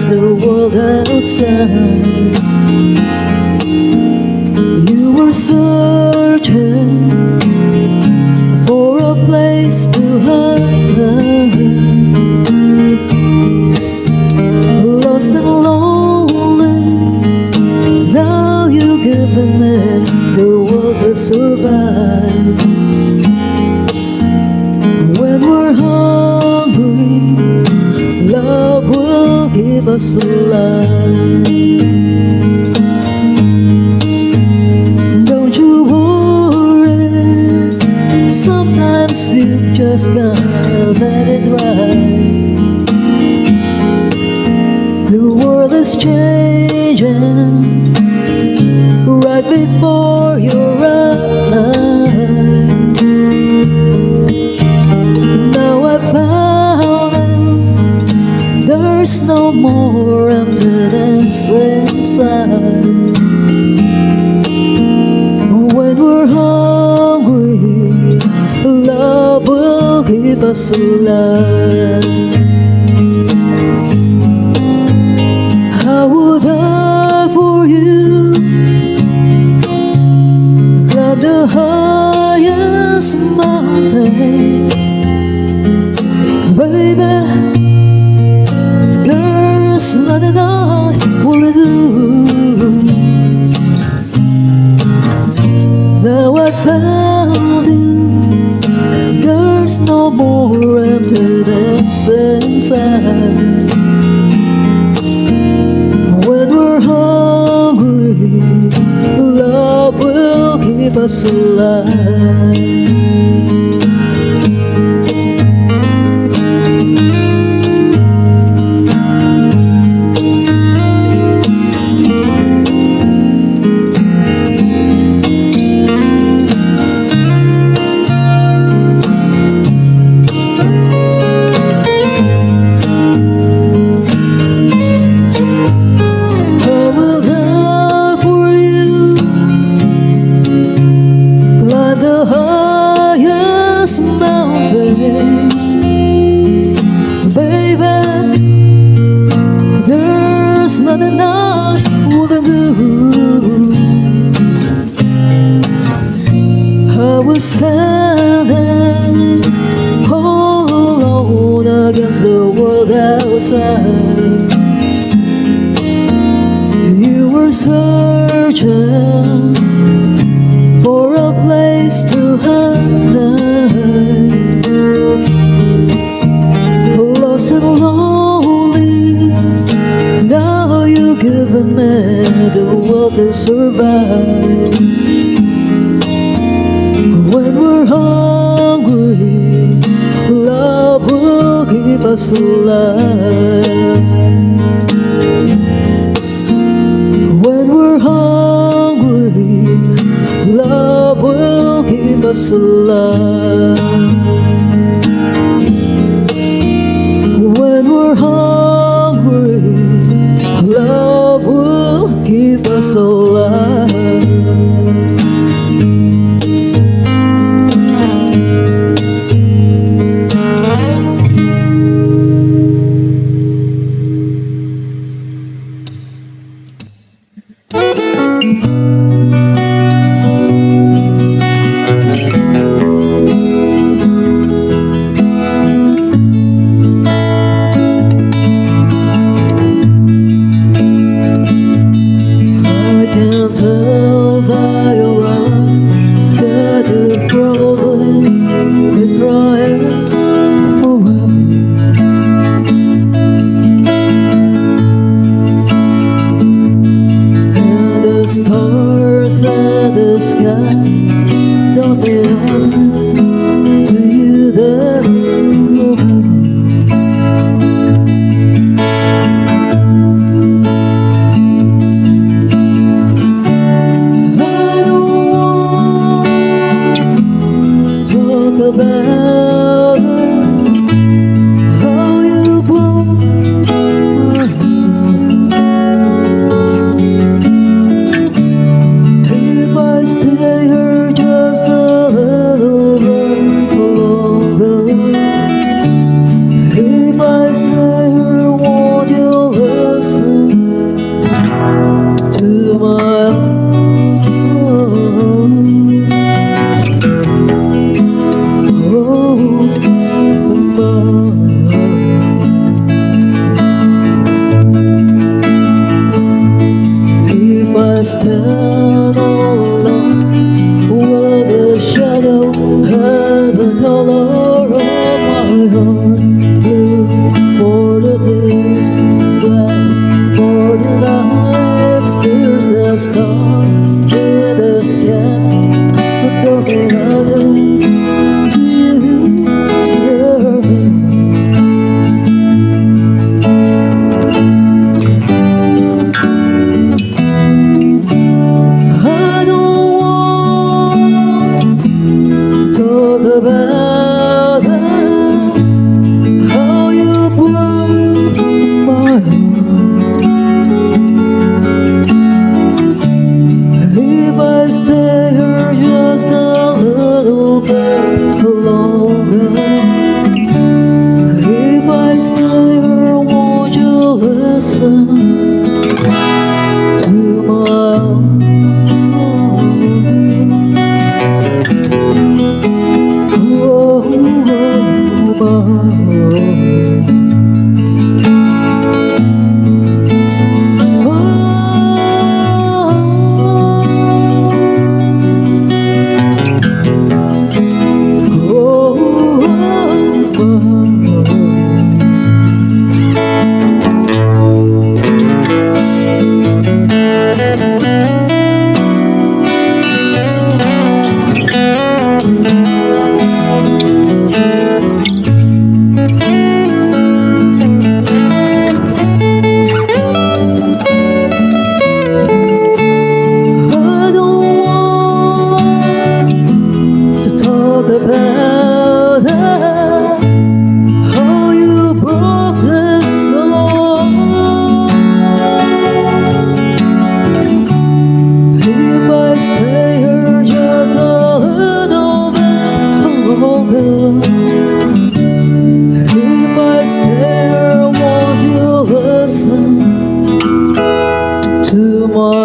The world outside, you were searching for a place to hide, lost and lonely. Now you've given me the world to survive. When we're hungry, love will give us a life. Don't you worry, sometimes you just gotta let it ride. The world is changing right before your eyes. Now I found there's no more emptiness inside. When we're hungry, love will give us a life. I would die for you, climb the highest mountain, baby. There's nothing I wanna do. Now I found you, there's no more emptiness inside. When we're hungry, love will give us a life. Baby, there's nothing I wouldn't do. I was standing all alone against the world outside. You were searching for a place to hide, lost and lonely. Now you've given me the world to survive. When we're hungry, love will give us a life. When we're hungry, love will give us a life. When we're hungry, love will give us a life. Tell by your eyes that you're probably been crying forever. And the stars in the sky don't belong to you there forever. to my if I stand alone, will the shadow have the color of my heart? Blue for the days, black for the nights, fierce as star in the sky. But don't matter to you, I don't want to talk about how you broke my heart. If I stay here just a little bit longer, if I stay here, won't you listen to my about how you broke this song. If I stay here just a little bit longer, if I stay here, won't you listen to my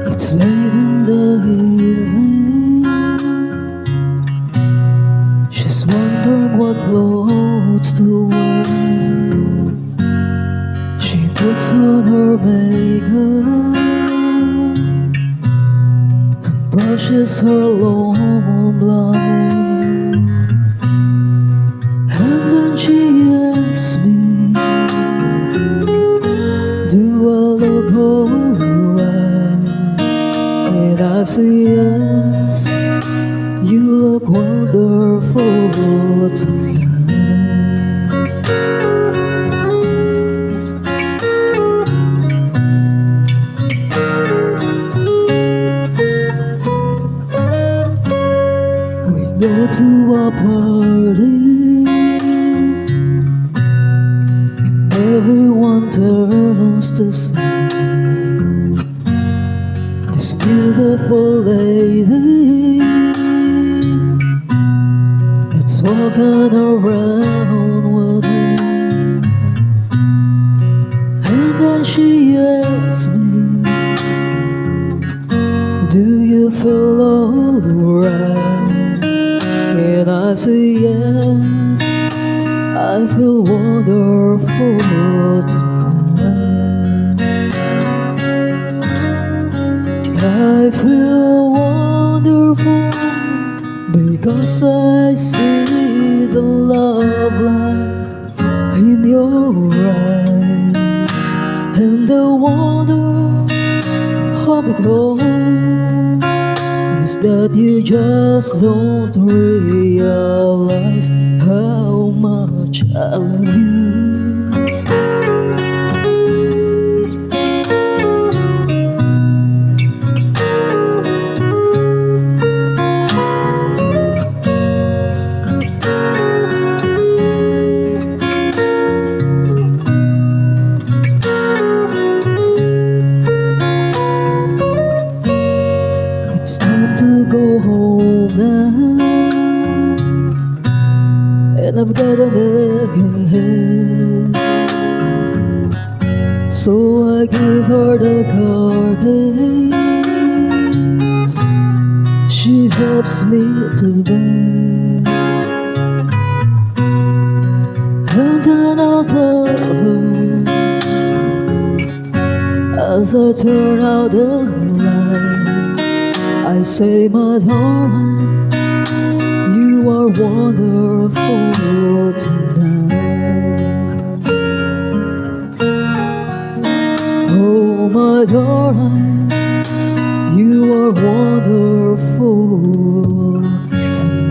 It's late in the evening. She's wondering what clothes to wear. She puts on her makeup and brushes her long blonde hair. And then she asks me, do I look alright? And I say yes, you look wonderful tonight. go to a party, everyone turns to see this beautiful lady that's walking around with me. And then she asks me, do you feel alright? And I say yes, I feel wonderful tonight. I feel wonderful because I see the love light in your eyes, and the wonder of it all is that you just don't realize how much I love you. Go home now, and I've got an aching head, so I give her the carpets. She helps me to bed, and then I'll tell her as I turn out the light, I say, my darling, you are wonderful tonight. Oh, my darling, you are wonderful tonight.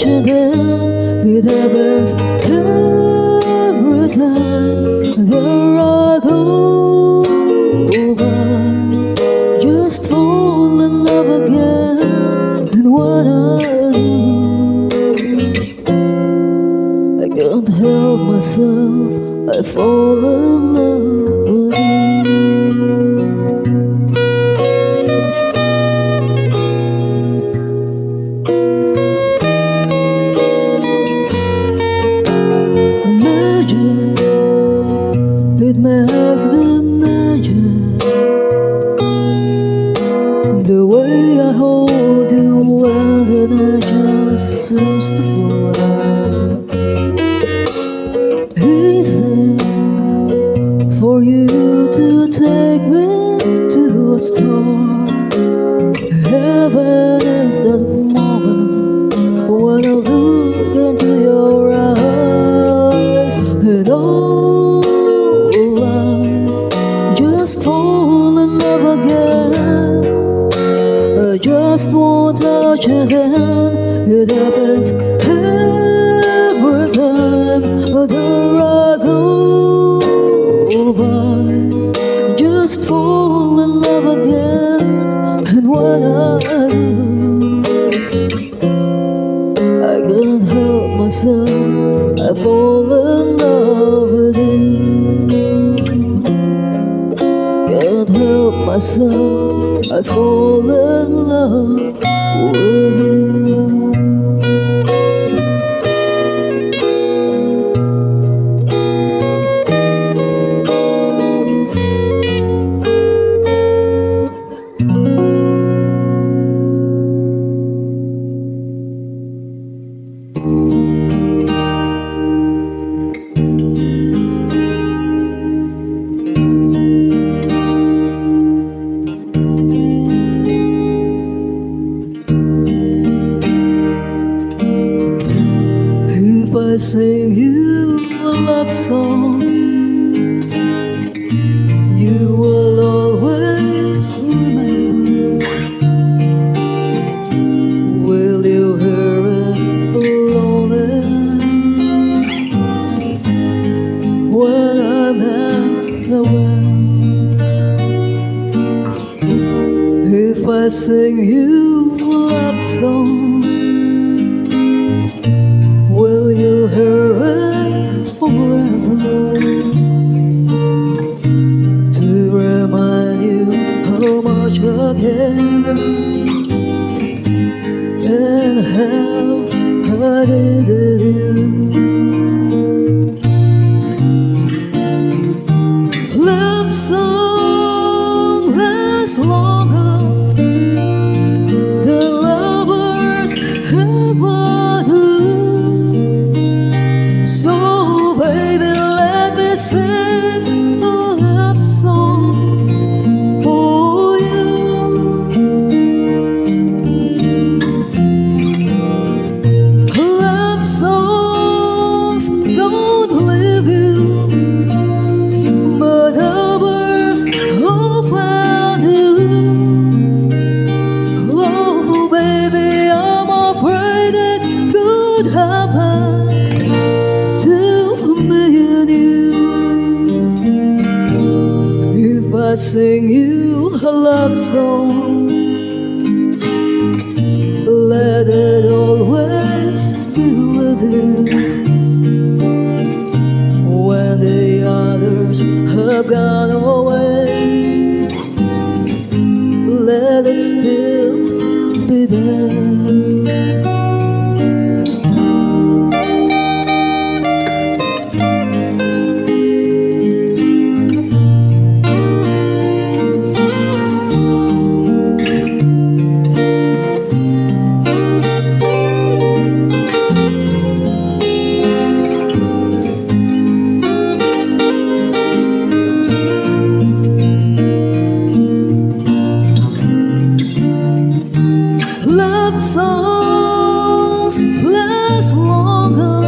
And then it happens every time there I go by. Just fall in love again, and what I do, I can't help myself, I fall in love with you. It must be magic, the way I hold you and then it just seems to fly. Easy for you to take me to a star. Heaven is the moment when I look into your eyes, and just fall in love again. I just won't touch your hand. It happens every time that I go by. Just just fall in love again. And when I can't help myself, I fall in love with you. Can't help myself, I fall in love with you. If I sing you a love song, you will always remember. Will you hear it lonely when I'm at the well? If I sing you a love song, will you hear it forever? To remind you how much I care and how I needed you. Love song lasts longer than lovers ever do. So baby, let me sing a love song for you. Love songs don't leave you, but others often do. Oh baby, I'm afraid it could happen to me and you. If I sing you a love song, let it always be with you. When the others have gone away, let it still be there. Love songs last longer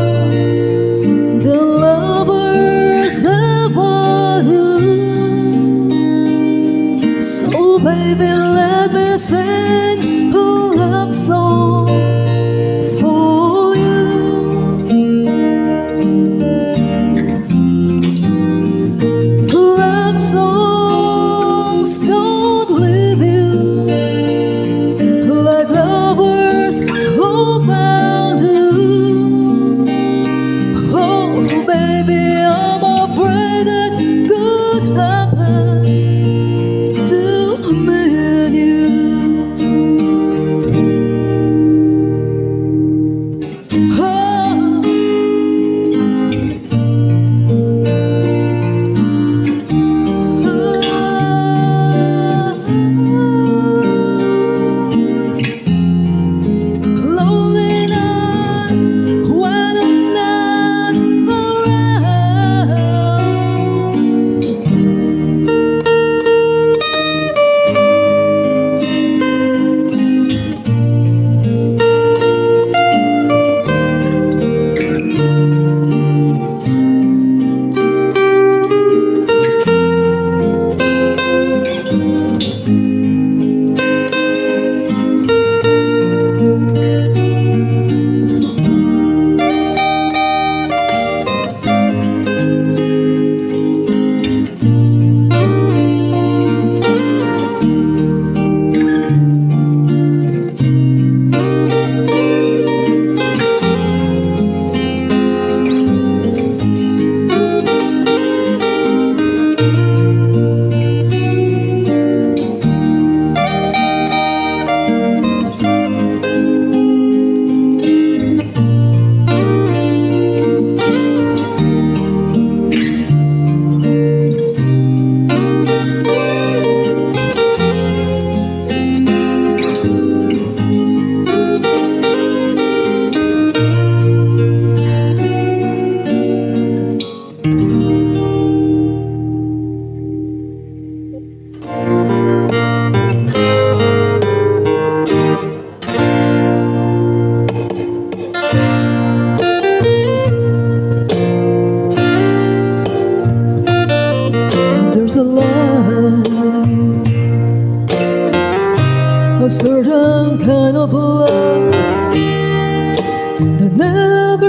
than lovers ever do. So baby, let me sing a love song for you. Love songs don't leave you, like lovers often do. Oh baby, I'm afraid it could happen to me and you.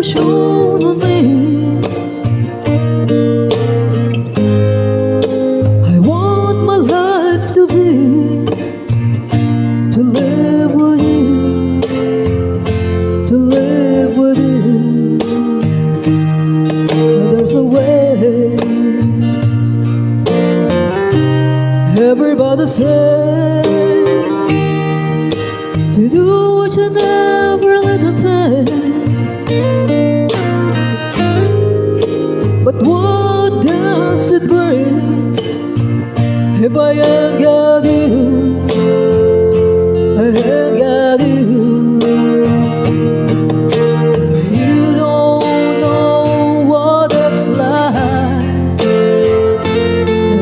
shone on me. I want my life to be, to live with you, to live with you. There's a way. Everybody says to do what you never little time. But what does it bring if I ain't got you? I ain't got you. You don't know what it's like,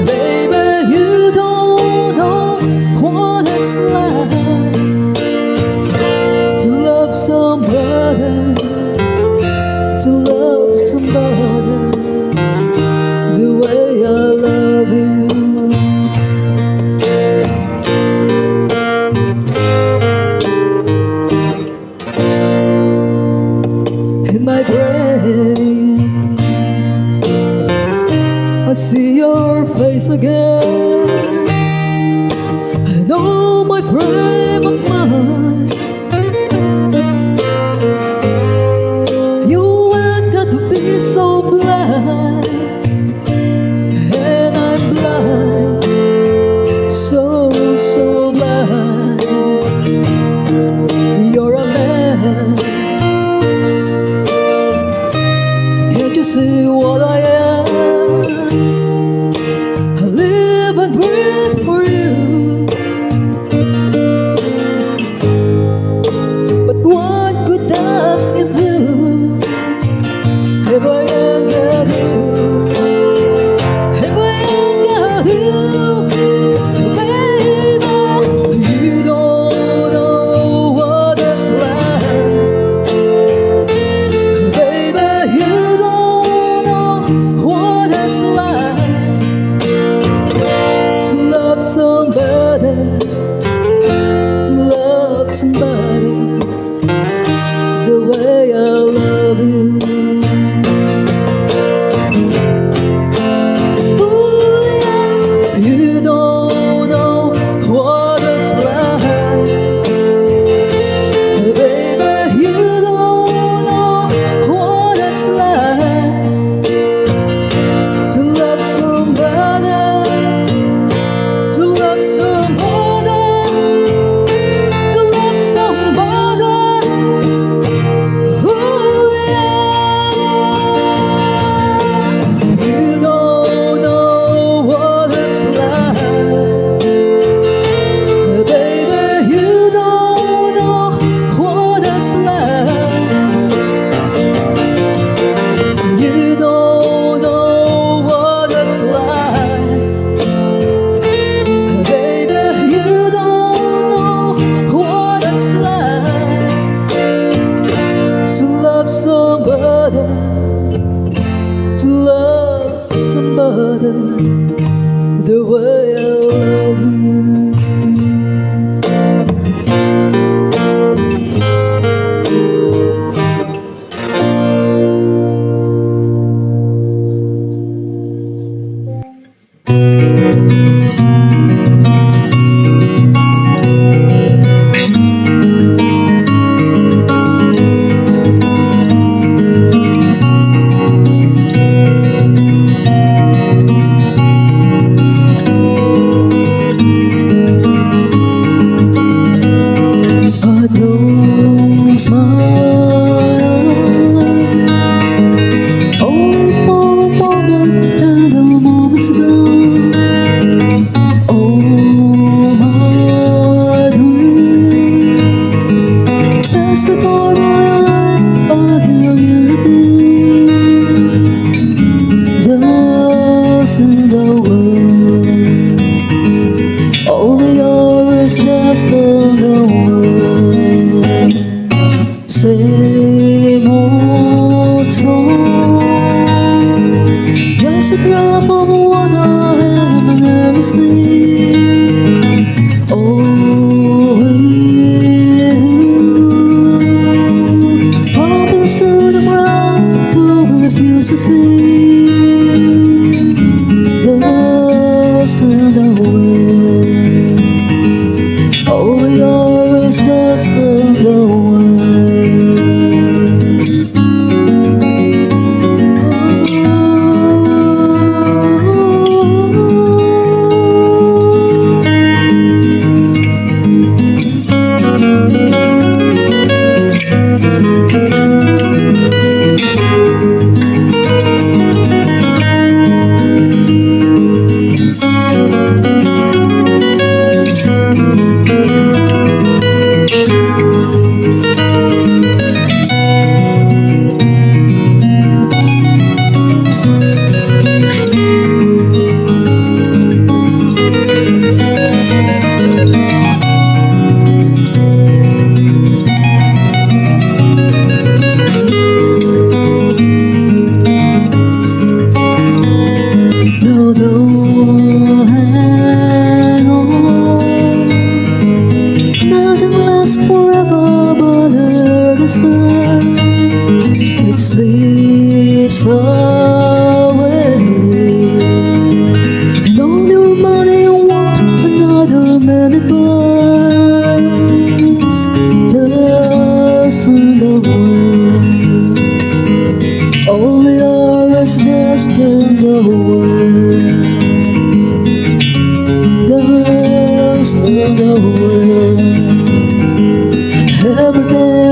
baby. You don't know what it's like to love somebody, to love somebody the way I love you. In my brain, I see your face again. I know my frame of mind. You ain't got to be so blind, and I'm blind, so blind. You're a man. Can't you see what I am? I live and breathe for you. But what good does it do if I ain't got you? If I ain't got you, baby, you don't know what it's like. Baby, you don't know what it's like to love somebody, to love somebody the way I love you. Ooh, yeah. You don't know what it's like, baby. You don't know what it's like to love somebody, to love somebody, to love somebody. Ooh, yeah. You don't know what it's like, baby. You don't know what it's like. You don't know what it's like, baby. You don't know what it's like to love somebody, to love somebody the way I love you. Same old song, just a drop of water in an endless sea. Oh, we promise to the ground. and it doesn't know where. All we are is destined nowhere. Doesn't know where. Every day